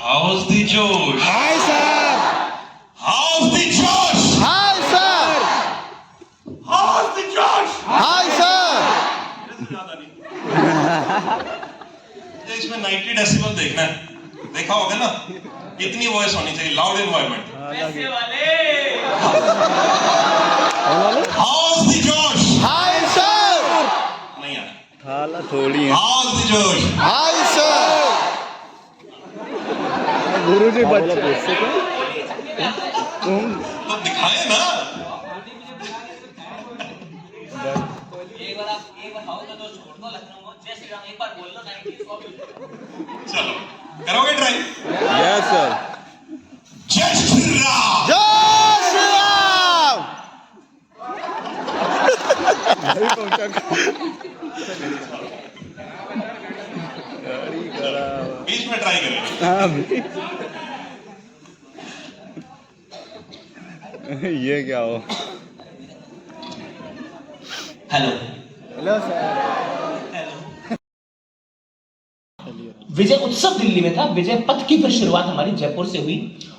How's the Josh? Hi, sir. How's the Josh? Hi, sir. How's the Josh? Hi, sir. इसमें 90 decibel देखना है, देखा होगा ना, इतनी वॉइस होनी चाहिए, लाउड एनवायरनमेंट। पैसे वाले How's the Josh? Hi, sir. नहीं आया। हाला थोड़ी है। How's the Josh? Hi, sir. गुरुजी बच्चे तुम तो दिखाए ना। एक बार खाओगे तो छोड़ दो लखनऊ में, जय श्री राम एक बार बोल दो 90 चलो करोगे ट्राई? Yes sir. जय श्री राम। जय श्री राम। अभी पहुंचा गाड़ी खराब। बीच में ट्राई करें। हाँ ये क्या हो? Hello hello sir. विजय उत्सव दिल्ली में था। विजय पथ की फिर शुरुआत हमारी जयपुर से हुई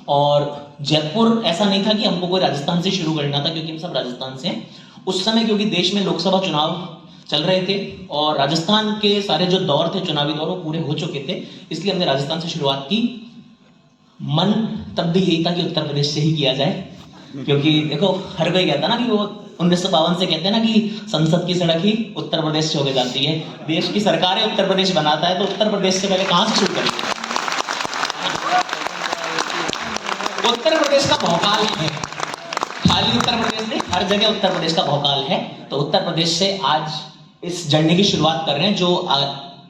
और जयपुर ऐसा नहीं था कि हमको कोई राजस्थान से शुरू करना था, क्योंकि हम सब राजस्थान से हैं। उस समय क्योंकि देश में लोकसभा चुनाव चल रहे थे और राजस्थान के सारे जो दौर थे, चुनावी दौर, वो पूरे हो चुके थे, इसलिए हमने राजस्थान से शुरुआत की। मन तब भी यही था कि उत्तर प्रदेश से ही किया जाए, क्योंकि देखो हर कोई कहता ना कि वो 1952 से कहते हैं ना कि संसद की सड़क ही उत्तर प्रदेश से होकर जाती है। देश की सरकारें उत्तर प्रदेश बनाता है, तो उत्तर प्रदेश से पहले कहां से शुरू करेंगे? उत्तर प्रदेश का भौकाल है, खाली उत्तर प्रदेश नहीं, हर जगह उत्तर प्रदेश का भौकाल है। तो उत्तर प्रदेश से आज इस जर्नी की शुरुआत कर रहे हैं, जो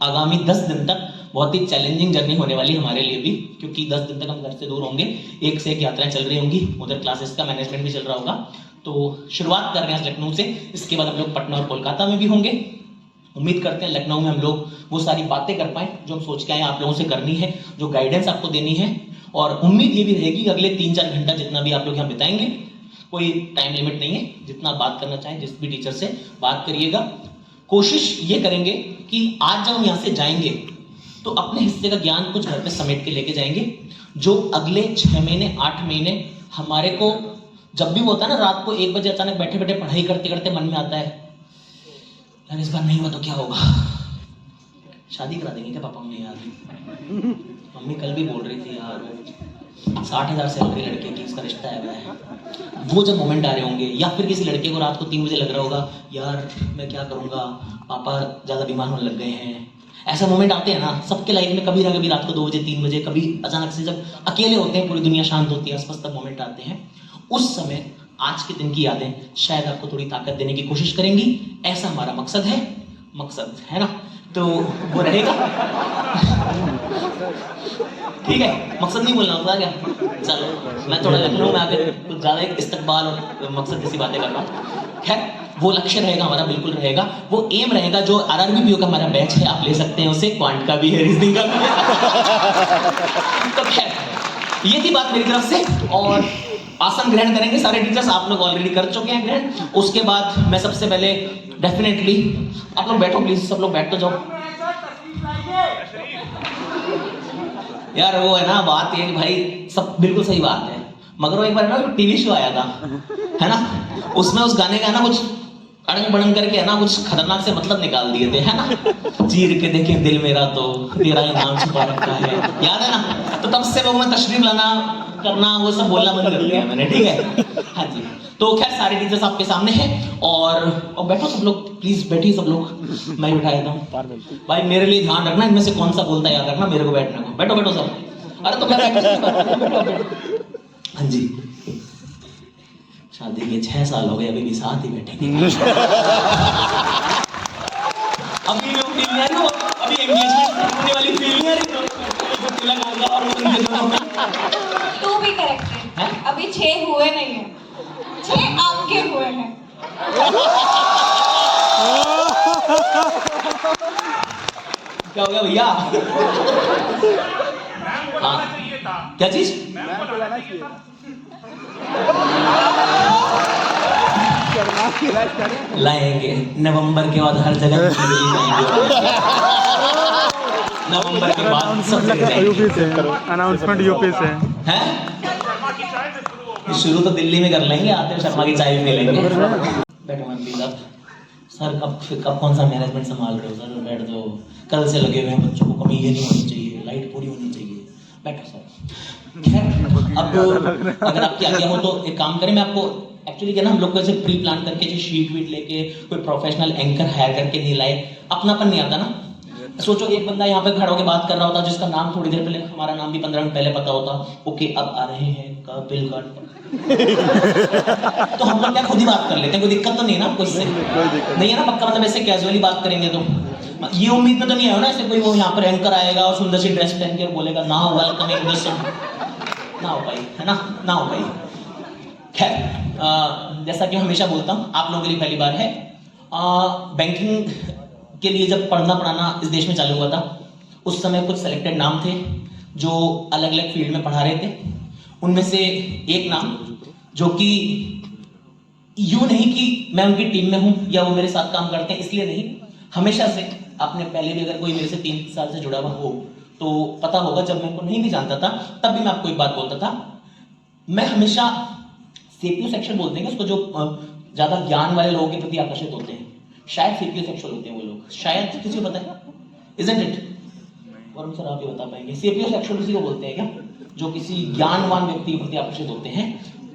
आगामी 10 दिन तक बहुत ही चैलेंजिंग जर्नी होने वाली है हमारे लिए भी, क्योंकि 10 दिन तक हम घर से दूर होंगे, एक से एक यात्राएं चल रही होंगी, उधर क्लासेस का मैनेजमेंट भी चल रहा होगा। तो शुरुआत कर रहे हैं लखनऊ से, इसके बाद हम लोग पटना और कोलकाता में भी होंगे। उम्मीद करते हैं लखनऊ में हम लोग वो सारी बातें कर पाएं जो हम सोच के आए आप लोगों से करनी है, जो गाइडेंस आपको देनी है। और उम्मीद ये भी रहेगी कि अगले 3-4 घंटा जितना भी आप लोग यहाँ बिताएंगे, कोई टाइम लिमिट नहीं है, जितना बात करना चाहें जिस भी टीचर से बात करिएगा। कोशिश ये करेंगे कि आज जब हम यहाँ से जाएंगे तो अपने हिस्से का ज्ञान कुछ घर पे समेट के लेके जाएंगे, जो अगले 6 महीने 8 महीने हमारे को, जब भी वो होता है ना रात को 1 बजे अचानक बैठे बैठे पढ़ाई करते करते मन में आता है यार इस बार नहीं हुआ तो क्या होगा, शादी करा देंगे क्या पापा मम्मी? यार मम्मी कल भी बोल रही थी यार 60,000 सैलरी लड़के की, इसका रिश्ता है। वो जब मोमेंट आ रहे होंगे, या फिर किसी लड़के को रात को 3 बजे लग रहा होगा यार मैं क्या करूंगा, पापा ज्यादा बीमार होने लग गए हैं। ऐसा मोमेंट आते हैं ना सबके लाइफ में, कभी ना कभी रात को 2 बजे 3 बजे, कभी अचानक से जब अकेले होते हैं, पूरी दुनिया शांत होती है आसपास, तब मोमेंट आते हैं। उस समय आज के दिन की यादें शायद आपको थोड़ी ताकत देने की कोशिश करेंगी, ऐसा हमारा मकसद है ना? तो वो रहेगा। ठीक है, मकसद नहीं बोलना होता क्या? चलो मैं थोड़ा लखनऊ में आकर कुछ ज्यादा इस्तकबाल और मकसद जैसी बातें कर रहा हूँ। खैर वो लक्ष्य रहेगा हमारा, बिल्कुल रहेगा, वो एम रहेगा। जो RRBPO का हमारा बैच है आप ले सकते हैं उसे, क्वांट का भी है, रीजनिंग का भी है। तो खैर ये थी बात मेरी तरफ से, और आसन ग्रहण करेंगे सारे टीचर्स, आप लोग ऑलरेडी कर चुके हैं ग्रहण। उसके बाद मैं सबसे पहले डेफिनेटली, आप लोग बैठो प्लीज, सब लोग बैठ तो जाओ यार। वो है ना बात ये भाई, सब बिल्कुल सही बात है, मगर वो एक बार ना टीवी शो आया था है ना, उसमें उस गाने का ना कुछ अड़ंग बड़ंग करके है ना कुछ खतरनाक से मतलब निकाल दिए थे, है ना, चीर के देखे दिल मेरा तो तेरा ही नाम छुपा रखा है, याद है ना? तो तब से लोग मैं तशरीफ लाना करना वो सब बोलना बंद कर दिया मैंने, ठीक है? हाँ जी। तो खैर सारे टीचर्स आपके सामने हैं, और बैठो सब लोग प्लीज, बैठिए सब लोग, मैं बिठा देता हूँ भाई। मेरे लिए ध्यान रखना, इनमें से कौन सा बोलता है याद रखना, मेरे को बैठने को। बैठो बैठो सब। अरे तो मैं बैठो। हाँ जी, शादी के 6 साल हो गए, अभी भी साथ ही बैठे। अभी लोग फील नहीं आ रही, अभी एंगेजमेंट होने वाली फील नहीं आ रही, तो तिलक होगा और उनके दोनों में। तू भी करेक्ट है, अभी 6 हुए नहीं है, 6 आपके हुए हैं। क्या हो गया भैया? हाँ क्या चीज? लाएंगे नवंबर के बाद हर जगह नवंबर के बाद सब जगह जाएंगे। यूपी से अनाउंसमेंट यूपी से हैं? शुरू तो दिल्ली में कर लेंगे, आते शर्मा की चाय भी पी लेंगे। बैठो मैम प्लीज आप। सर कब कौन सा मैनेजमेंट संभाल रहे हो सर? बैठ जाओ, कल से लगे हुए हैं, बच्चों को कमी ये नहीं होनी चाहिए, लाइट पूरी होनी चाहिए। बैठो सर। खैर अब अगर आपकी आज्ञा हो तो एक काम करें, मैं आपको एक्चुअली क्या ना, हम लोग को ऐसे प्री प्लान करके जो शीट वीट लेके कोई प्रोफेशनल एंकर हायर करके नहीं लाए, अपनापन नहीं आता ना। सोचो एक बंदा यहाँ पे खड़ा होकर बात कर रहा होता जिसका नाम थोड़ी देर पहले, हमारा नाम भी 15 मिनट पहले पता होता, ओके अब आ रहे हैं कपिल काट तो हम लोग क्या खुद ही बात कर लेते हैं, कोई दिक्कत तो नहीं है ना आपको इससे? नहीं है ना पक्का? मतलब ऐसे कैजुअली बात करेंगे तो ये उम्मीद में तो नहीं है ना ऐसे कोई वो यहाँ पर एंकर आएगा और सुंदर सी ड्रेस पहन के बोलेगा ना वेलकम इंग्लिश, ना हो पाई है ना, ना हो पाई। खैर जैसा कि हमेशा बोलता हूँ, आप लोगों के लिए पहली बार है। बैंकिंग के लिए जब पढ़ना इस देश में चालू हुआ था, उस समय कुछ सेलेक्टेड नाम थे जो अलग अलग फील्ड में पढ़ा रहे थे। उनमें से एक नाम जो कि यूं नहीं कि मैं उनकी टीम में हूं या वो मेरे साथ काम करते हैं इसलिए नहीं, हमेशा से आपने पहले भी अगर कोई मेरे से 3 साल से जुड़ा हुआ हो तो पता होगा, जब मैं उनको नहीं भी जानता था तब भी मैं आपको एक बात बोलता था, मैं हमेशा सीपीयू सेक्शन बोलते हैं उसको, जो ज्यादा ज्ञान वाले लोगों के प्रति आकर्षित होते हैं, शायद सीपीयू सेक्शन होते हैं वो लोग, शायद किसी को पता है? Isn't it? वरुण सर आप ही बता पाएंगे, सीपीयू सेक्शन किसी को बोलते हैं क्या? जो किसी ज्ञानवान व्यक्ति के प्रति आकर्षित होते हैं,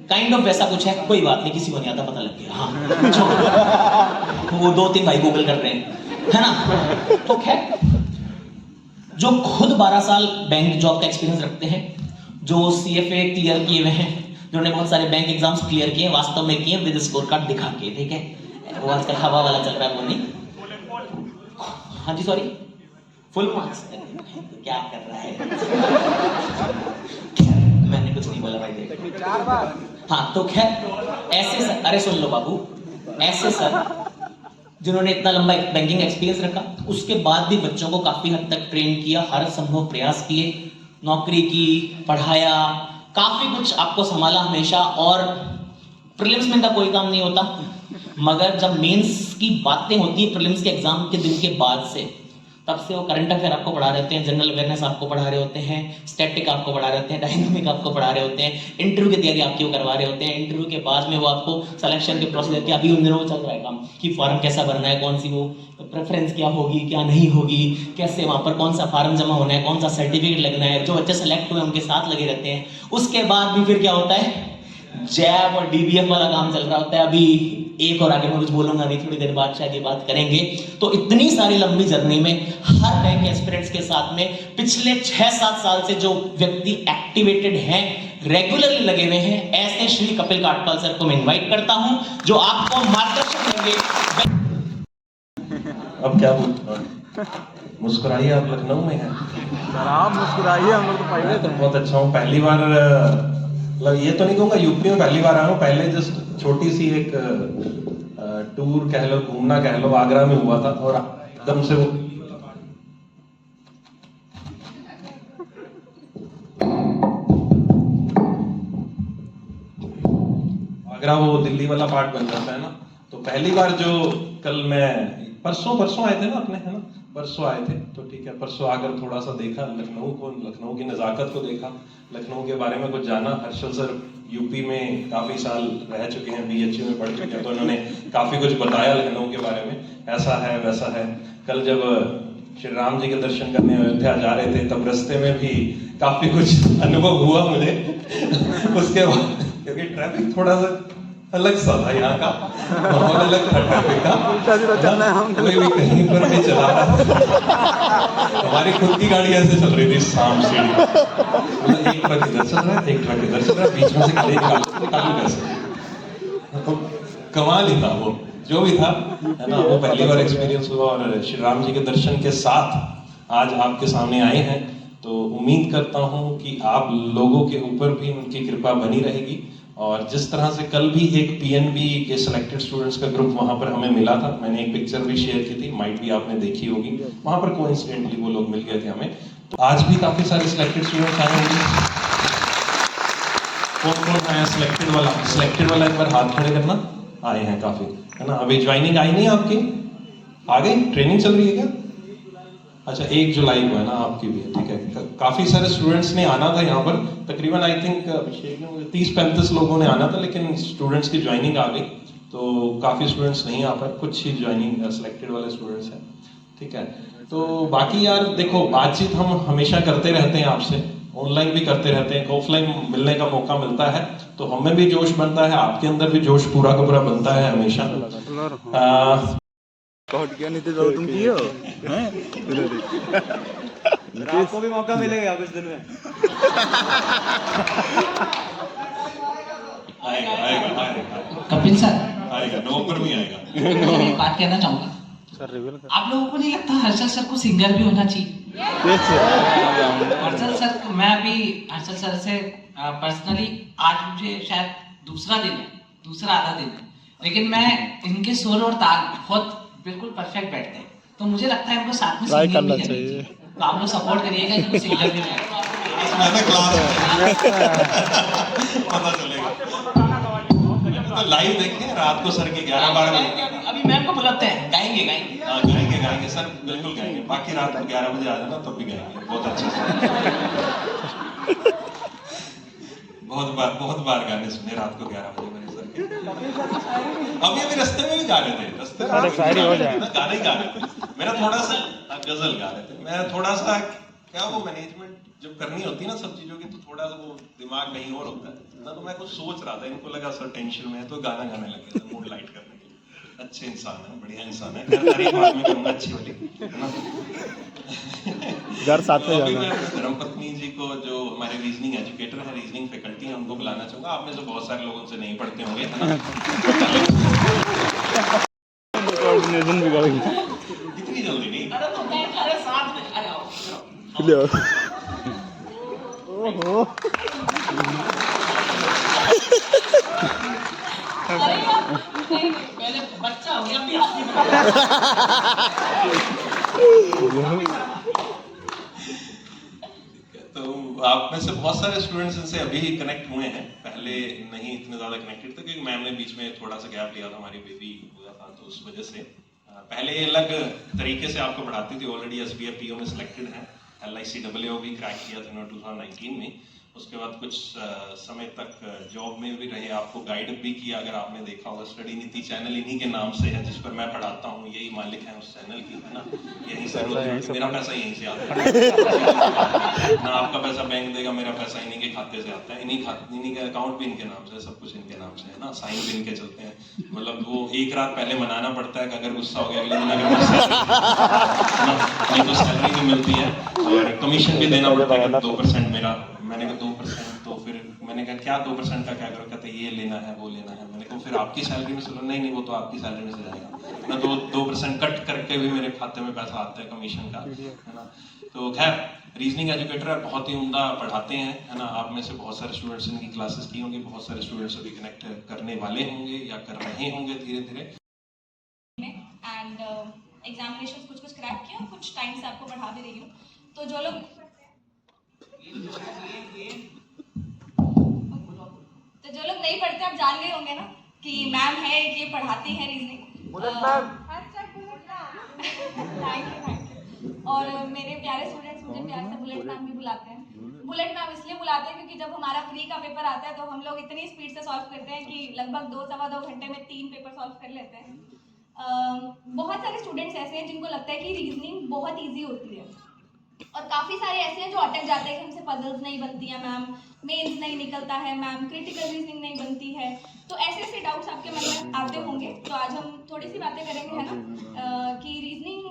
काइंड ऑफ वैसा कुछ है। कोई बात नहीं, किसी को नहीं आता, पता लग गया। हाँ वो 2-3 भाई गूगल कर रहे हैं है ना। तो खैर जो खुद 12 साल बैंक जॉब का एक्सपीरियंस रखते हैं, जो सीएफए क्लियर किए हुए हैं, जिन्होंने बहुत सारे बैंक एग्जाम्स क्लियर किए, वास्तव में किए विद स्कोर कार्ड दिखा के, ठीक है, वो आजकल हवा वाला चल रहा है वो नहीं। हाँ जी सॉरी, फुल मार्क्स क्या कर रहा है? मैंने कुछ नहीं बोला भाई, देख। हाँ तो खैर ऐसे सर, अरे सुन लो बाबू, ऐसे सर जिन्होंने इतना लंबा बैंकिंग एक्सपीरियंस रखा, उसके बाद भी बच्चों को काफी हद तक ट्रेन किया, हर संभव प्रयास किए, नौकरी की, पढ़ाया, काफी कुछ आपको संभाला हमेशा। और प्रीलिम्स में इनका कोई काम नहीं होता, मगर जब मेंस की बातें होती है प्रीलिम्स के एग्जाम के दिन के बाद से, तब से वो करंट अफेयर आपको पढ़ा रहे होते हैं, जनरल अवेयरनेस आपको पढ़ा रहे होते हैं, स्टैटिक आपको पढ़ा रहे होते हैं, डायनामिक आपको पढ़ा रहे होते हैं, इंटरव्यू की तैयारी आपकी करवा रहे होते हैं। इंटरव्यू के बाद में वो आपको सिलेक्शन के प्रोसीजर के, अभी उन दिनों चल रहा है काम कि फॉर्म कैसा भरना है, कौन सी वो प्रेफरेंस क्या होगी क्या नहीं होगी, कैसे वहाँ पर कौन सा फॉर्म जमा होना है, कौन सा सर्टिफिकेट लगना है, जो बच्चे सेलेक्ट हुए उनके साथ लगे रहते हैं। उसके बाद भी फिर क्या होता है, जैब और डीबीएफ वाला काम चल रहा होता है। अभी एक और आगे मैं कुछ बोलूंगा नहीं, थोड़ी देर बाद शायद ये बात करेंगे। तो इतनी सारी लंबी जर्नी में हर बैंक एस्पिरेंट्स के साथ में पिछले 6-7 साल से जो व्यक्ति एक्टिवेटेड हैं, रेगुलरली लगे हुए हैं, ऐसे श्री कपिल काटपाल सर को मैं इनवाइट करता हूं जो आपको मार्गदर्शन देंगे। अब क्या बोलूं, मुस्कुराइए, आप लखनऊ में हैं। आप मुस्कुराइए, हम लोग तो पहले तो बहुत अच्छा हूँ, पहली बार, मतलब ये तो नहीं कहूँगा यूपी में पहली बार आया हूँ, पहले जस्ट छोटी सी एक टूर कह लो, घूमना कह लो, आगरा में हुआ था और एकदम से वो आगरा वो दिल्ली वाला पार्ट बन जाता है ना। तो पहली बार जो कल मैं परसों आए थे ना अपने, है ना, परसों आए थे, तो ठीक है, परसों आकर थोड़ा सा देखा लखनऊ को, लखनऊ की नज़ाकत को देखा, लखनऊ के बारे में कुछ जाना। हर्षल सर यूपी में काफ़ी साल रह चुके हैं, बीएचयू में पढ़ चुके हैं, तो उन्होंने काफ़ी कुछ बताया लखनऊ के बारे में, ऐसा है वैसा है। कल जब श्री राम जी के दर्शन करने अयोध्या जा रहे थे, तब रास्ते में भी काफ़ी कुछ अनुभव हुआ मुझे उसके बाद, क्योंकि ट्रैफिक थोड़ा सा अलग सा था, यहाँ का माहौल अलग था ट्रैफिक का, कोई भी कहीं पर भी चला रहा था। हमारी खुद की गाड़ी ऐसे चल रही थी शाम से, मतलब एक ट्रक इधर चल रहा है, एक ट्रक इधर चल रहा है, बीच में से गाड़ी निकालू कैसे, तो कमाल ही था वो, जो भी था, है ना। वो पहली बार एक्सपीरियंस हुआ और श्री राम जी के दर्शन के साथ आज आपके सामने आए हैं। तो उम्मीद करता हूँ कि आप लोगों के ऊपर भी उनकी कृपा बनी रहेगी। और जिस तरह से कल भी एक पीएनबी के सिलेक्टेड स्टूडेंट्स का ग्रुप वहां पर हमें मिला था, मैंने एक पिक्चर भी शेयर की थी, माइट भी आपने देखी होगी, वहां पर कोइंसिडेंटली वो लोग मिल गए थे हमें। तो आज भी काफी सारे सिलेक्टेड स्टूडेंट्स आए होंगे। कौन आया सिलेक्टेड वाला एक बार हाथ खड़े करना। आए हैं काफी, है ना। अभी ज्वाइनिंग आई नहीं आपकी? आ गई? ट्रेनिंग चल रही है क्या? अच्छा 1 जुलाई को है ना आपकी भी है, ठीक है। काफी सारे स्टूडेंट्स ने आना था यहाँ पर, तकरीबन आई थिंक 30-35 लोगों ने आना था, लेकिन स्टूडेंट्स की ज्वाइनिंग आ गई, तो काफी स्टूडेंट्स नहीं आ पाए, कुछ ही ज्वाइनिंग सिलेक्टेड वाले स्टूडेंट्स हैं, ठीक है। तो बाकी यार देखो, बातचीत हम हमेशा करते रहते हैं आपसे, ऑनलाइन भी करते रहते हैं, ऑफलाइन मिलने का मौका मिलता है तो हमें भी जोश बनता है, आपके अंदर भी जोश पूरा का पूरा बनता है हमेशा। कॉट क्या नहीं तो तुम कियो हैं आपको भी मौका मिलेगा कुछ दिन में। आएगा आएगा आएगा कपिल सर, आएगा, नवंबर में आएगा। मैं एक बात कहना चाहूंगा, सर रिवील कर आप लोगों को नहीं लगता हर्षल सर को सिंगर भी होना चाहिए? हर्षल सर, मैं अभी हर्षल सर से पर्सनली, आज मुझे शायद दूसरा आधा दिन है, लेकिन मैं इनके सुर और ताल बहुत बिल्कुल परफेक्ट बैठते हैं, तो मुझे लगता है इनको साथ में ट्राई सिंगिंग करना भी करनी चाहिए। चाहिए। तो आप लोग सपोर्ट करिएगा, इनको सिंगर भी नहीं मैंने क्लास पता चलेगा। तो लाइव देखें रात को सर के 11-12 बजे। अभी मैम को बुलाते हैं, गाएंगे हाँ, गाएंगे सर, बिल्कुल गाएंगे। बाकी रात को 11 बजे आ जाना, तब भी गाएंगे बहुत अच्छे से। बहुत बार गाने सुने रात को 11 बजे मेरे सर के। अभी रास्ते में भी गा रहे थे, रास्ते में शायरी हो जाए, गाने ही गा रहे थे। मेरा थोड़ा सा गजल गा रहे थे, मैं थोड़ा सा क्या वो मैनेजमेंट जब करनी होती है ना सब चीजों की, तो थोड़ा सा वो दिमाग कहीं और होता है ना, तो मैं कुछ सोच रहा था, इनको लगा सर टेंशन में है, तो गाना गाने लगे थे मूड लाइट करने के लिए। अच्छे इंसान है, बढ़िया इंसान है, तारीफ बाद में करूंगा अच्छी वाली, है ना। घर साथ में अभी जाना। मैं धर्मपत्नी जी को, जो हमारे रीजनिंग एजुकेटर है, रीजनिंग फैकल्टी है, उनको बुलाना चाहूंगा। आप में से बहुत सारे लोग उनसे नहीं पढ़ते होंगे, है ना। कोऑर्डिनेशन भी करेंगे। इतनी जल्दी नहीं। अरे साथ में, अरे आओ। लो ओहो अरे यार, नहीं, पहले बच्चा हो गया, अभी आप तो आप में से बहुत सारे स्टूडेंट्स इनसे अभी ही कनेक्ट हुए हैं, पहले नहीं इतने ज्यादा कनेक्टेड थे, क्योंकि मैम ने बीच में थोड़ा सा गैप लिया था, हमारी बेबी हुआ था, तो उस वजह से पहले अलग तरीके से आपको पढ़ाती थी। ऑलरेडी SBF PO में सिलेक्टेड है, LICAA भी क्रैक किया था 2019 में। उसके बाद कुछ समय तक जॉब में भी रहे, आपको गाइड भी किया, अगर आपने देखा होगा। स्टडी नीति चैनल इन्हीं के नाम से है, जिस पर मैं पढ़ाता हूँ, यही मालिक है उस चैनल की, है ना। यहीं से मेरा पैसा यहीं से आता है ना, आपका पैसा बैंक देगा, मेरा पैसा इन्हीं के खाते से आता है, इन्हीं के अकाउंट भी इनके नाम से, सब कुछ इनके नाम से है ना, साइन भी इनके चलते हैं। मतलब वो एक रात पहले मनाना पड़ता है कि अगर गुस्सा हो गया अगले दिन, अगर नहीं तो सैलरी भी मिलती है और कमीशन भी देना पड़ता है 2% मेरा। मैंने कहा 2%, तो फिर मैंने कहा क्या 2% का क्या करो, कहते ये लेना है वो लेना है। मैंने कहा फिर आपकी सैलरी में से लो, नहीं वो तो आपकी सैलरी में से जाएगा ना, तो 2% कट करके भी मेरे खाते में पैसा आता है कमीशन का, है ना। तो खैर रीजनिंग एजुकेटर है, बहुत ही उम्दा पढ़ाते हैं, है ना। आप में से बहुत सारे स्टूडेंट्स इनकी क्लासेस की होंगी, बहुत सारे स्टूडेंट्स अभी कनेक्ट करने वाले होंगे या कर रहे होंगे धीरे धीरे। एंड एग्जामिनेशन कुछ क्रैक किया, कुछ टाइम से आपको पढ़ा भी रही हूँ, तो जो लोग नहीं पढ़ते, आप जान गए होंगे ना कि मैम है कि ये पढ़ाती है रीजनिंग। Thank you. और मेरे प्यारे स्टूडेंट्स मुझे प्यार से बुलेट मैम भी बुलाते हैं। बुलेट मैम इसलिए बुलाते हैं क्योंकि जब हमारा प्री का पेपर आता है तो हम लोग इतनी स्पीड से सॉल्व करते हैं कि लगभग 2-2.25 घंटे में 3 पेपर सॉल्व कर लेते हैं। बहुत सारे स्टूडेंट्स ऐसे हैं जिनको लगता है कि रीजनिंग बहुत ईजी होती है, और काफ़ी सारे ऐसे हैं जो अटक जाते हैं कि हमसे पजल्स नहीं बनती हैं मैम, मेंस नहीं निकलता है मैम, क्रिटिकल रीजनिंग नहीं बनती है। तो ऐसे ऐसे डाउट्स आपके मन में आते होंगे, तो आज हम थोड़ी सी बातें करेंगे, है ना, कि रीजनिंग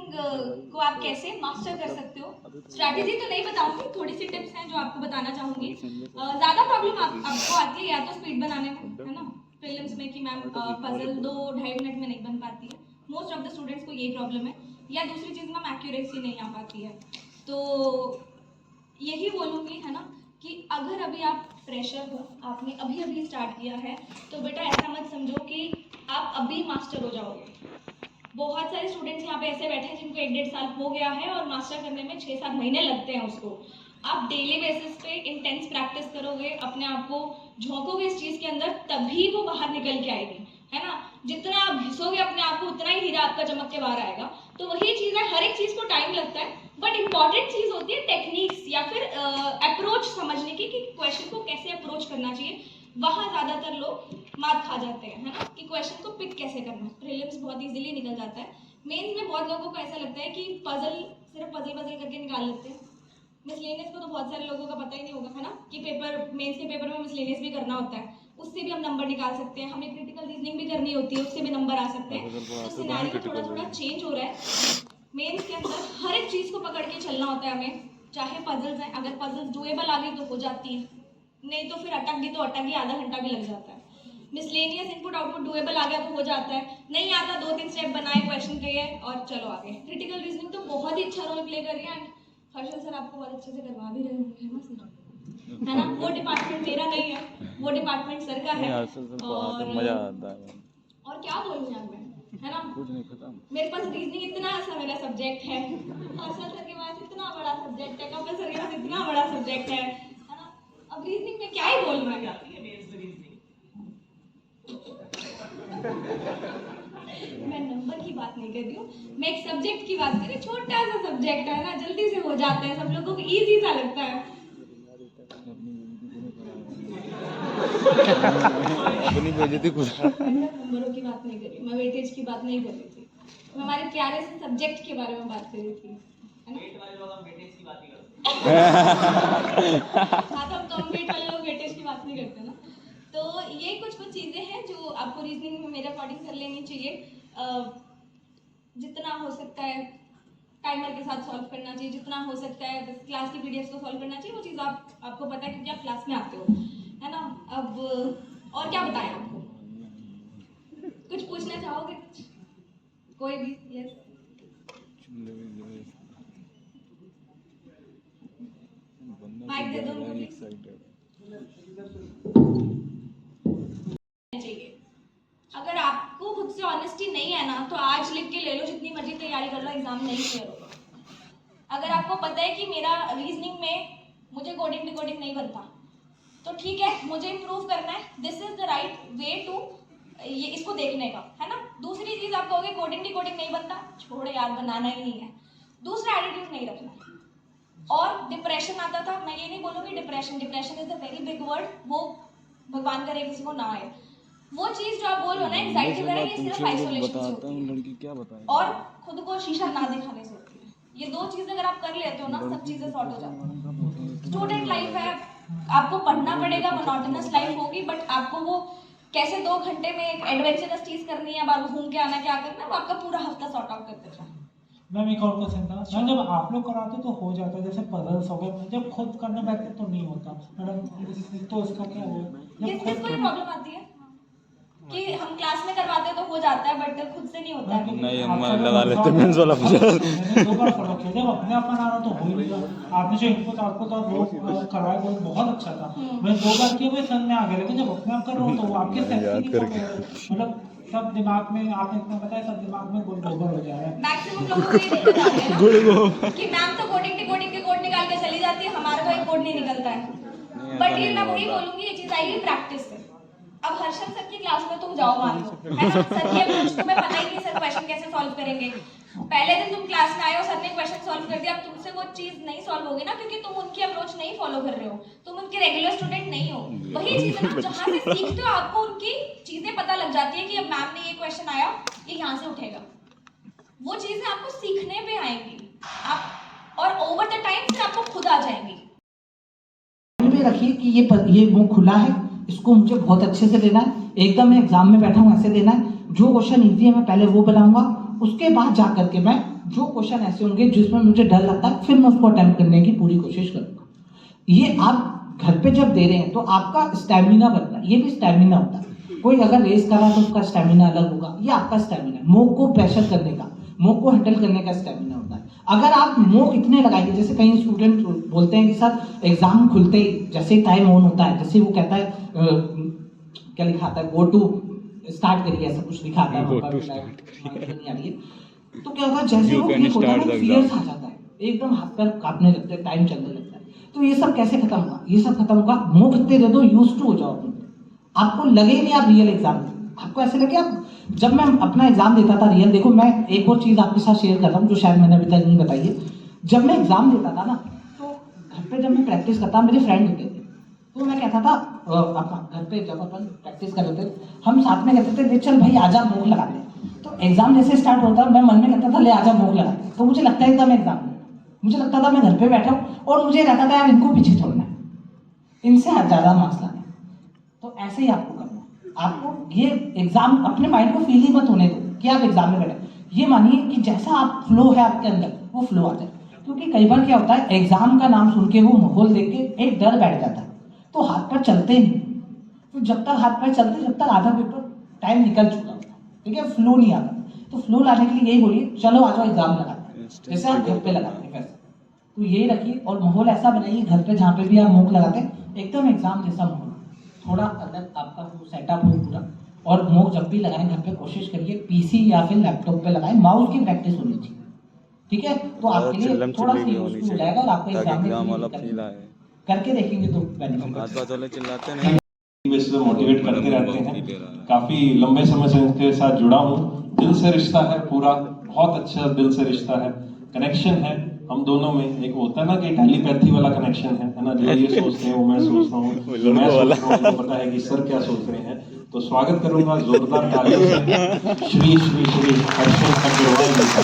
को आप कैसे मास्टर कर सकते हो। स्ट्रैटेजी तो नहीं बताऊंगी, थोड़ी सी टिप्स हैं जो आपको बताना चाहूँगी। ज़्यादा प्रॉब्लम आपको आती है या तो स्पीड बनाने में, है ना, प्रीलिम्स में कि मैम पजल 2-2.5 मिनट में नहीं बन पाती है, मोस्ट ऑफ द स्टूडेंट्स को यही प्रॉब्लम है। या दूसरी चीज़ मैम एक्यूरेसी नहीं आ पाती है। तो यही बोलूँगी, है ना, कि अगर अभी आप फ्रेशर हो, आपने अभी अभी स्टार्ट किया है, तो बेटा ऐसा मत समझो कि आप अभी मास्टर हो जाओगे। बहुत सारे स्टूडेंट्स यहाँ पे ऐसे बैठे हैं जिनको 1-1.5 साल हो गया है और मास्टर करने में 6-7 महीने लगते हैं उसको। आप डेली बेसिस पे इंटेंस प्रैक्टिस करोगे, अपने आप को झोंकोगे इस चीज़ के अंदर, तभी वो बाहर निकल के आएगी, है ना। जितना आप घिसोगे अपने आप को, उतना ही हीरा आपका चमक के बाहर आएगा। तो वही चीज़ है, हर एक चीज़ को टाइम लगता है, बट इम्पॉर्टेंट चीज़ होती है टेक्निक्स या फिर अप्रोच समझने की कि क्वेश्चन को कैसे अप्रोच करना चाहिए। वहाँ ज़्यादातर लोग मात खा जाते हैं, है ना, कि क्वेश्चन को पिक कैसे करना है। प्रीलिम्स बहुत इजीली निकल जाता है, मेंस में बहुत लोगों को ऐसा लगता है कि पजल सिर्फ पजल करके निकाल लेते हैं। मिसलेनियस को तो बहुत सारे लोगों का पता ही नहीं होगा, है ना, कि पेपर मेंस के पेपर में मिसलेनियस भी करना होता है, उससे भी हम नंबर निकाल सकते हैं। हमें क्रिटिकल रीजनिंग भी करनी होती है, उससे भी नंबर आ सकते हैं। तो सिनेरियो थोड़ा थोड़ा चेंज हो रहा है। मेंस के अंदर हर एक चीज़ को पकड़ के चलना होता है हमें, चाहे पजल्स हैं, अगर पजल्स डुएबल आ गई तो हो जाती है, नहीं तो फिर अटक गई तो अटक गई, आधा घंटा भी लग जाता है। मिसलेनियस इनपुट आउटपुट डुएबल आ गया तो हो जाता है, नहीं आता 2-3 स्टेप बनाए क्वेश्चन के और चलो आगे। क्रिटिकल रीजनिंग तो बहुत ही अच्छा रोल प्ले कर रही है, एंड हर्षल सर आपको बहुत अच्छे से करवा भी रहे होंगे, है ना सर, है ना। वो डिपार्टमेंट मेरा नहीं है, वो डिपार्टमेंट सर का है। और मजा आता है। और क्या बोलूं यार मैं, है ना, कुछ नहीं खत्म। मेरे पास रीजनिंग इतना सा मेरा सब्जेक्ट है, हर्षल सर के पास इतना बड़ा सब्जेक्ट है, कपिल सर के पास इतना बड़ा सब्जेक्ट है ना। अब रीजनिंग में क्या ही बोलूं मैं। मैं नंबर की बात नहीं कर रही हूँ, मैं एक सब्जेक्ट की बात कर रही हूँ। छोटा सा सब्जेक्ट है ना, जल्दी से हो जाता है, सब लोगों को इजी सा लगता है। अपनी बेइज्जती खुद। मैं नंबरों की बात नहीं कर रही, मैं वेटेज की बात नहीं कर रही थी, मैं हमारे प्यारे से सब्जेक्ट के बारे में बात कर रही थी, है ना। वेटेज की बात नहीं करते। हाँ, तो हम कम वेट वाले लोग वेटेज की बात नहीं करते ना। तो ये कुछ चीज़ें हैं जो आपको रीजनिंग में मेरे अकॉर्डिंग कर लेनी चाहिए। जितना हो सकता है टाइमर के साथ सॉल्व करना चाहिए, जितना हो सकता है बस क्लास की पीडीएफ को सॉल्व करना चाहिए। वो चीज़ आपको पता है क्योंकि आप क्लास में आते हो, है ना। अब और क्या बताएं आपको, कुछ पूछना चाहोगे? कोई भी? यस, माइक दे दो उनको प्लीज। चाहिए, अगर आपको खुद से ऑनेस्टी नहीं है ना, तो आज लिख के ले लो, जितनी मर्जी तैयारी कर लो, एग्जाम नहीं क्लियर होगा। अगर आपको पता है कि मेरा रीजनिंग में मुझे कोडिंग डिकोडिंग नहीं बनता, तो ठीक है, मुझे इम्प्रूव करना है, this is the right way to ये इसको देखने का, है ना। दूसरी चीज आप कहोगे कोडिंग डिकोडिंग नहीं बनता, छोड़ यार, बनाना ही नहीं है, दूसरा एटीट्यूड नहीं रखना। और डिप्रेशन आता था, मैं ये नहीं बोलूँगी depression is a very big word, वो भगवान करे किसी को ना आए। वो चीज जो आप बोल रहे हो ना, एंग्जाइटी वगैरह, ये सिर्फ आइसोलेशन से होती है, लड़की क्या बताए, और खुद को शीशा ना दिखाने से होती है। ये दो चीजें अगर आप कर लेते हो ना, सब चीजें सॉर्ट हो जाती है। स्टूडेंट लाइफ है, आपको पढ़ना पड़ेगा, मोनोटोनस लाइफ होगी, बट आपको वो कैसे 2 घंटे में एक एडवेंचरस चीज करनी है, बाहर घूम के आना, क्या करना है, वो आपका पूरा हफ्ता सॉर्ट आउट कर देता है। मैम एक और क्वेश्चन था मैम, जब आप लोग कराते तो हो जाता है, जैसे पजल्स हो गए, जब खुद करने बैठते तो नहीं होता मैडम, तो इसका क्या हुआ? किस किस को प्रॉब्लम आती है कि हम क्लास में करवाते तो हो जाता है, बट खुद से नहीं होता है? नहीं हम लगा लेते मेंस वाला पूछा। मैंने 2 बार फॉलो किया, जब अपने आप आ रहा तो हो ही नहीं रहा। आपने जो इनपुट आउटपुट और वो करवाया वो बहुत अच्छा था, मैं 2 बार किए हुए सन में आ गया, लेकिन जब अपने आप कर रहा हूँ तो वो आपके याद करके मतलब सब दिमाग में, आपने इतना बताया, सब दिमाग में गोल हो जा रहा है। मैक्सिमम लोगों को ये दिक्कत आ रही है ना कि मैम तो कोडिंग के कोड निकाल के चली जाती है, हमारा तो एक कोड नहीं निकलता है। बट ये मैं वही बोलूंगी, ये चीज आएगी प्रैक्टिस से। अब हर्षल सर की क्लास में तुम जाओ, मान लो, है ना, सर की अप्रोच तुम्हें पता ही नहीं, सर क्वेश्चन कैसे सॉल्व करेंगे। पहले दिन तुम क्लास में आए हो, सर ने क्वेश्चन सॉल्व कर दिया, अब तुमसे वो चीज नहीं सॉल्व होगी ना, क्योंकि तुम उनकी अप्रोच नहीं फॉलो कर रहे हो, तुम उनके रेगुलर स्टूडेंट नहीं हो। वही चीज है ना, जहाँ से सीखते हो आपको उनकी चीजें पता लग जाती है कि अब मैम ने ये क्वेश्चन आया, ये यहाँ से उठेगा। वो चीजें आपको सीखने पे आएंगी, आप और ओवर द टाइम फिर आपको खुद आ जाएंगी। रखिए कि ये वो खुला है, इसको मुझे बहुत अच्छे से लेना है, एकदम मैं एग्जाम में बैठा हूँ ऐसे देना है। जो क्वेश्चन इजी है मैं पहले वो बनाऊंगा, उसके बाद जा करके मैं जो क्वेश्चन ऐसे होंगे जिसमें मुझे डर लगता है, फिर मैं उसको अटेम्प्ट करने की पूरी कोशिश करूंगा। ये आप घर पे जब दे रहे हैं तो आपका स्टैमिना बनता है, ये भी स्टैमिना होता है। कोई अगर रेस करा तो उसका स्टैमिना अलग होगा, ये आपका स्टैमिना है, मॉक को प्रेशर करने का, मॉक को हैंडल करने का स्टैमिना होता है। अगर आप मॉक इतने लगाएंगे, जैसे कई स्टूडेंट बोलते हैं कि सर एग्जाम खुलते ही जैसे टाइम ऑन होता है, जैसे वो कहता है क्या लिखा आता है, गो टू स्टार्ट करिए, ऐसा कुछ लिखा आता है, तो क्या होता है, जैसे वो क्लिक होता है फियर्स आ जाता है, एकदम हाथ पैर कांपने लगते हैं, टाइम चलने लगता है। तो ये सब कैसे खत्म होगा? ये सब खत्म होगा, मॉक इतने दे दो, यूज टू हो जाओ, आपको लगे नहीं आप रियल एग्जाम में, आपको ऐसे लगे आप जब मैं अपना एग्जाम देता था रियल, देखो मैं एक और चीज़ आपके साथ शेयर कर रहा हूँ जो शायद मैंने अभी तक नहीं बताई है। जब मैं एग्जाम देता था ना तो घर पे जब मैं प्रैक्टिस करता, मेरे फ्रेंड होते थे, तो मैं कहता था अपना घर पे जब अपन प्रैक्टिस कर रहे थे हम साथ में कहते थे ले चल भाई आजा मोक लगाते हैं। तो एग्जाम जैसे स्टार्ट होता मैं मन में कहता था ले आजा मोक लगाते हैं। तो मुझे लगता ही था मैं एग्जाम, मुझे लगता था मैं घर पे बैठा हूँ और मुझे रहता था यार इनको पीछे छोड़ना है, इनसे ज़्यादा मार्क्स लाने। तो ऐसे ही आपको करना है, आपको ये एग्जाम अपने माइंड को फील ही मत होने दो कि आप एग्जाम में बैठे, ये मानिए कि जैसा आप फ्लो है आपके अंदर वो फ्लो आ जाए। क्योंकि कई बार क्या होता है एग्जाम का नाम सुन के वो माहौल देख के एक डर बैठ जाता है, तो हाथ पैर चलते ही नहीं। तो जब तक हाथ पैर चलते जब तक आधा पेपर टाइम निकल चुका होता है, ठीक है, फ्लो नहीं आता। तो फ्लो लाने के लिए यही बोलिए चलो आ जाओ एग्जाम लगाते हैं, जैसे आप घर पे लगाते हैं वैसे। तो यही रखिए और माहौल ऐसा बनाइए घर पे जहाँ पे भी आप मोक लगाते हैं एकदम एग्जाम जैसा माहौल, थोड़ा अलग आपका सेटअप हो पूरा। और मोक जब भी लगाएं घर पे कोशिश करिए पीसी या फिर लैपटॉप पे लगाएं, माउस की प्रैक्टिस होनी चाहिए, ठीक है। तो आपके लिए थोड़ा सा यूजफुल हो जाएगा और आपको एग्जाम में करके देखेंगे तो बेनिफिट। चिल्लाते नहीं, बेसिस पे मोटिवेट करते रहते हैं। काफी लंबे समय से इनके साथ जुड़ा हूँ, दिल से रिश्ता है पूरा, बहुत अच्छा दिल से रिश्ता है, कनेक्शन है हम दोनों में। एक होता है ना कि टेलीपैथी वाला कनेक्शन है ना, जो ये सोचते हैं वो मैं सोचता हूँ, मैं सोच रहा हूँ उनको पता है कि सर क्या सोच रहे हैं। तो स्वागत करूंगा जोरदार तालियों से श्री श्री श्री हर्षल अग्रवाल जी का।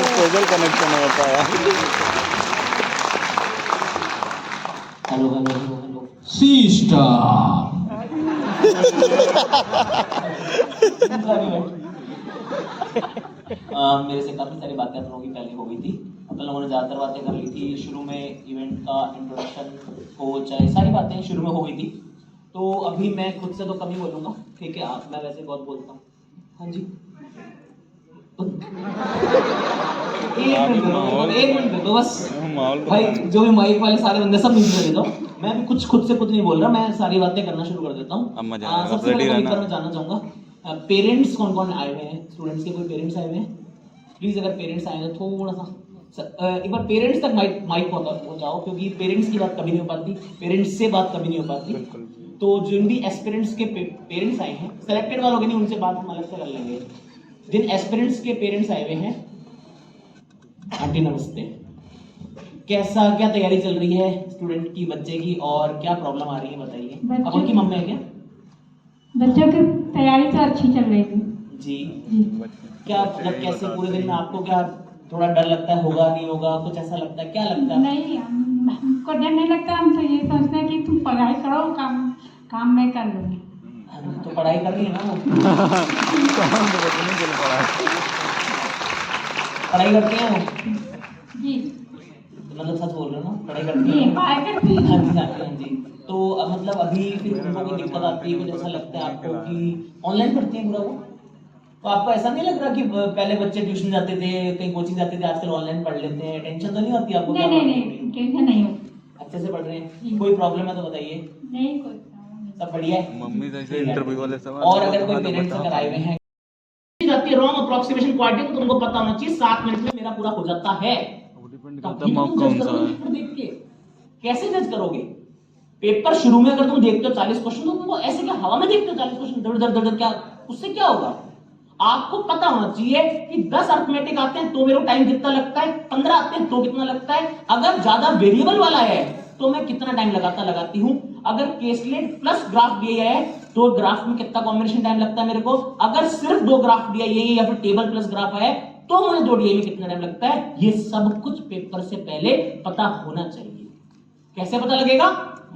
सोशल कनेक्शन होता है। हेलो हेलो हेलो हेलो मेरे से काफ़ी सारी बातें अपन लोगों की पहले हो गई थी, अपन लोगों ने ज़्यादातर बातें कर ली थी शुरू में, इवेंट का इंट्रोडक्शन हो चाहे सारी बातें शुरू में हो गई थी। तो अभी मैं खुद से तो कम ही बोलूँगा, ठीक है, आप मैं वैसे बहुत बोलता हूँ। हाँ जी एक मिनट दे दो बस भाई, जो भी माइक वाले सारे बंदे सब नीचे दे दो। मैं भी कुछ खुद से कुछ नहीं बोल रहा, मैं सारी बातें करना शुरू कर देता हूँ। सबसे पहले मैं जानना चाहूँगा पेरेंट्स कौन कौन आए हुए हैं, स्टूडेंट्स के कोई पेरेंट्स आए हुए हैं? प्लीज अगर पेरेंट्स आए तो थोड़ा सा एक बार पेरेंट्स तक माइक हो जाओ, क्योंकि पेरेंट्स की बात कभी नहीं हो पाती, पेरेंट्स से बात कभी नहीं हो पाती। तो जिन भी एस्पिरेंट्स के पेरेंट्स आए हैं, सेलेक्टेड वालों के नहीं, उनसे बात हम अलग से कर लेंगे। जिन एस्पिरेंट्स के पेरेंट्स आए हुए हैं, आंटी नमस्ते, कैसा क्या तैयारी चल रही है स्टूडेंट की, बच्चे की, और क्या प्रॉब्लम आ रही है बताइए। अब उनकी मम्मी है क्या? बच्चों की तैयारी तो अच्छी चल रही थी जी। क्या मतलब कैसे पूरे दिन में आपको क्या थोड़ा डर लगता है, होगा नहीं होगा, कुछ ऐसा लगता है, क्या लगता है? नहीं, हमको डर नहीं लगता, हम तो ये सोचते हैं कि तुम पढ़ाई करो, काम मैं कर लूँगी। तो पढ़ाई कर रही है ना वो पढ़ाई करती है वो जी, मतलब सच बोल रहे हो ना, पढ़ाई करती जी है? पढ़ाई करती हाँ है। जी हाँ जी हाँ जी। तो मतलब अभी फिर उनको कोई दिक्कत आती है, कुछ ऐसा लगता है आपको कि ऑनलाइन पढ़ती है पूरा वो? तो आपको ऐसा नहीं लग रहा कि पहले बच्चे ट्यूशन जाते थे, कहीं कोचिंग जाते थे, आजकल ऑनलाइन पढ़ लेते हैं, टेंशन तो नहीं होती आपको? नहीं टेंशन नहीं होती, अच्छे से पढ़ रहे हैं, कोई प्रॉब्लम है तो बताइए। नहीं कोई सब बढ़िया है? मम्मी जैसे इंटरव्यू वाले सवाल। और अगर कोई पेरेंट्स अगर आए हुए हैं, जाती है रॉन्ग अप्रोक्सीमेशन क्वालिटी, तो तुमको पता होना चाहिए 7 मिनट में मेरा पूरा हो जाता है। डिपेंड करता है मॉक कौन सा है। देख के कैसे जज करोगे? पेपर शुरू में अगर तुम देखते हो 40 क्वेश्चन, तो तुमको ऐसे क्या हवा में देखते हो 40 क्वेश्चन दर दर दर, क्या उससे क्या होगा? आपको पता होना चाहिए कि 10 अर्थमेटिक आते हैं तो मेरे को टाइम कितना लगता है, 15 आते हैं तो कितना लगता है, अगर ज्यादा वेरिएबल वाला है तो मैं कितना टाइम लगाती हूं, अगर केसलेट प्लस ग्राफ दिया है तो ग्राफ में कितना कॉम्बिनेशन टाइम लगता है मेरे को, अगर सिर्फ 2 ग्राफ दिया है या फिर टेबल प्लस ग्राफ है तो मुझे 2 DI में कितना टाइम लगता है। ये सब कुछ पेपर से पहले पता होना चाहिए। कैसे पता लगेगा?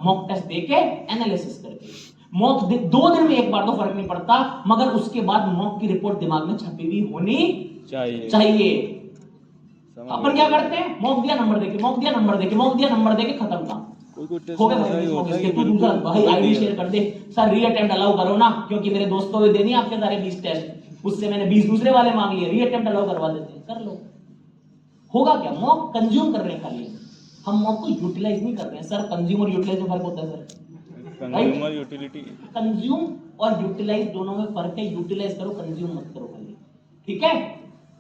मॉक टेस्ट देके, एनालिसिस करके। मॉक 2 दिन में एक बार तो फर्क नहीं पड़ता, मगर उसके बाद मॉक की रिपोर्ट दिमाग में छपी हुई होनी चाहिए। अपन क्या करते हैं? मॉक दिया नंबर देके, मॉक दिया नंबर देके, मॉक दिया नंबर देके, खत्म काम हो गया भाई। तू दूसरा भाई आईडी शेयर कर दे, सर रीअटेम्प्ट अलाउ करो ना, क्योंकि मेरे दोस्तों को देनी आपके सारे 20 टेस्ट, उससे मैंने 20 दूसरे वाले मांग लिए, रीअटेम्प्ट अलाउ करवा देते हैं, कर लो। होगा क्या? मॉक कंज्यूम कर रहे हैं खाली, हम मॉक को यूटिलाइज नहीं कर रहे हैं। सर कंज्यूम और यूटिलाइज में फर्क होता है सर, कंज्यूमर यूटिलिटी। कंज्यूम और यूटिलाइज दोनों में फर्क है, यूटिलाइज करो, कंज्यूम मत करो खाली, ठीक है।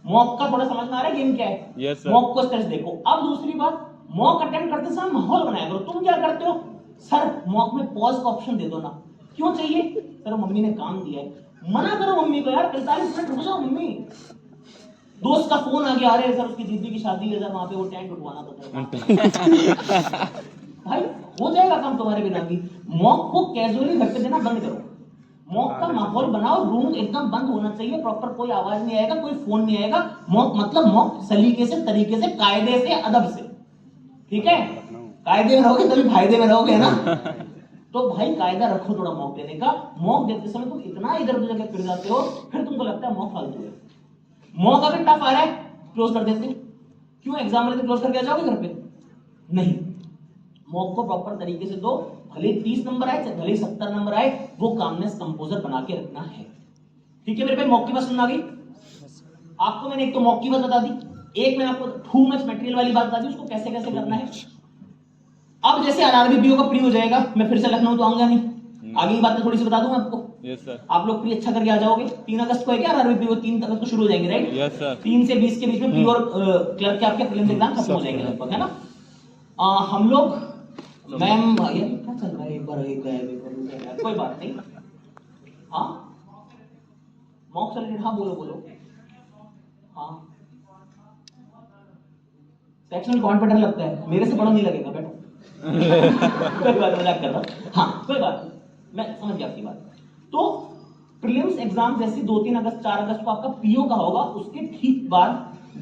मॉक का थोड़ा समझ में आ रहा है गेम क्या है? yes, मॉक को स्ट्रेस देखो। अब दूसरी बात, मॉक अटेम्प्ट करते समय माहौल बनाया करो। तुम क्या करते हो? सर मॉक में पॉज का ऑप्शन दे दो ना, क्यों चाहिए? सर मम्मी ने काम दिया है। मना करो मम्मी को यार, 45 मिनट रुक जाओ मम्मी। दोस्त का फोन आ गया, अरे सर उसकी दीदी की शादी है, वहां पे वो टेंट उठवाना था। भाई हो जाएगा काम तुम्हारे बिना भी। मॉक को कैजुअली घर पे देना बंद करो। मॉक का माहौल बनाओ, रूम एकदम बंद होना चाहिए, प्रॉपर कोई आवाज नहीं आएगा, कोई फोन नहीं आएगा। मॉक मतलब मॉक सलीके से, तरीके से, कायदे से, अदब से, ठीक है? कायदे में रहोगे तभी फायदे में रहोगे ना। तो भाई कायदा रखो थोड़ा मॉक देने का। मॉक देते समय तुम इतना इधर उधर जगह फिर जाते हो, फिर तुमको लगता है मॉक फालतू है। मॉक अगर टफ आ रहा है क्लोज कर देते। क्यों? एग्जाम में क्लोज करके आ जाओगे घर पे? नहीं, मॉक को प्रॉपर तरीके से दो। भले 30 नंबर आए चाहे भले 70 नंबर आए, वो कामनेस कंपोजर बना के रखना है। ठीक है मेरे भाई, मॉक की बात समझ आ गई आपको? मैंने एक तो मॉक की बात बता दी, एक मैंने आपको टू मच मटेरियल वाली बात बता दी, उसको कैसे कैसे करना है। अब जैसे आरआरबी का प्री हो जाएगा, मैं फिर से लखनऊ तो आऊंगा नहीं, आगे की बातें थोड़ी सी बता दूं आपको। Yes sir. आप लोग प्री अच्छा करके आ जाओगे। 3 अगस्त को है क्या आरआरबी? वो 3 अगस्त को शुरू हो जाएंगे, राइट? Yes sir. 3 से 20 के बीच में प्री और क्लर्क के आपके प्रीलिम्स एग्जाम खत्म हो जाएंगे लगभग, है ना? हम लोग मैम यार क्या चल रहा है, एक बार एक गायब, एक बार दूसरा गायब, कोई बात नहीं। हाँ मॉक से हाँ बोलो बोलो। हाँ सेक्शन कॉन्फिडेंट लगता है, मेरे से बड़ा नहीं लगेगा, बैठो। कोई बात, मजाक कर रहा हूँ। हाँ कोई बात नहीं, मैं समझ गया आपकी बात। तो प्रीलिम्स एग्जाम जैसे 2-3 अगस्त 4 अगस्त को आपका पीओ का होगा, उसके ठीक बाद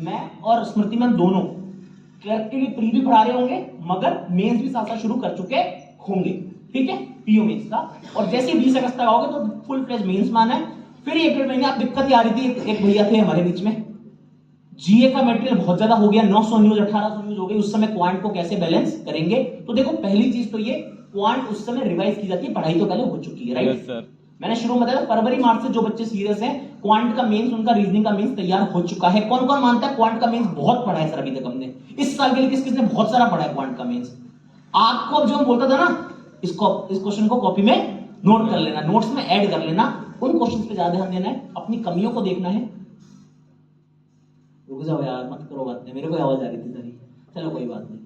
मैं और स्मृति मैम दोनों क्लर्क के लिए प्री भी पढ़ा रहे होंगे, मगर मेंस भी साथ साथ शुरू कर चुके होंगे, ठीक है? पीओ मेंस का। और जैसे 20 अगस्त तक आओगे तो फुल फ्लेज मेंस माना है। फिर अप्रैल महीने आप दिक्कत ही आ रही थी, एक भैया थे हमारे बीच में, जीए का मटेरियल बहुत ज्यादा हो गया, 900 न्यूज 1800 न्यूज हो गई, उस समय क्वांट को कैसे बैलेंस करेंगे? तो देखो पहली चीज तो ये क्वांट उस समय रिवाइज की जाती है, पढ़ाई तो पहले हो चुकी है, राइट? Yes sir. मैंने शुरू में बताया फरवरी मार्च से जो बच्चे सीरियस हैं, क्वांट का मेंस, उनका रीजनिंग का मेंस तैयार हो चुका है। कौन कौन मानता है क्वांट का मेंस बहुत पढ़ा है सर अभी तक हमने? इस साल के लिए किस किसने बहुत सारा पढ़ा है क्वांट का मेंस? आपको अब जो मैं बोलता था ना, इस क्वेश्चन को कॉपी में नोट कर लेना, नोट्स में ऐड कर लेना, उन क्वेश्चंस पे ज्यादा ध्यान देना है, अपनी कमियों को देखना है। रुक जाओ यार, मत करो बात नहीं, मेरे को आवाज आ रही थी सारी, चलो कोई बात नहीं।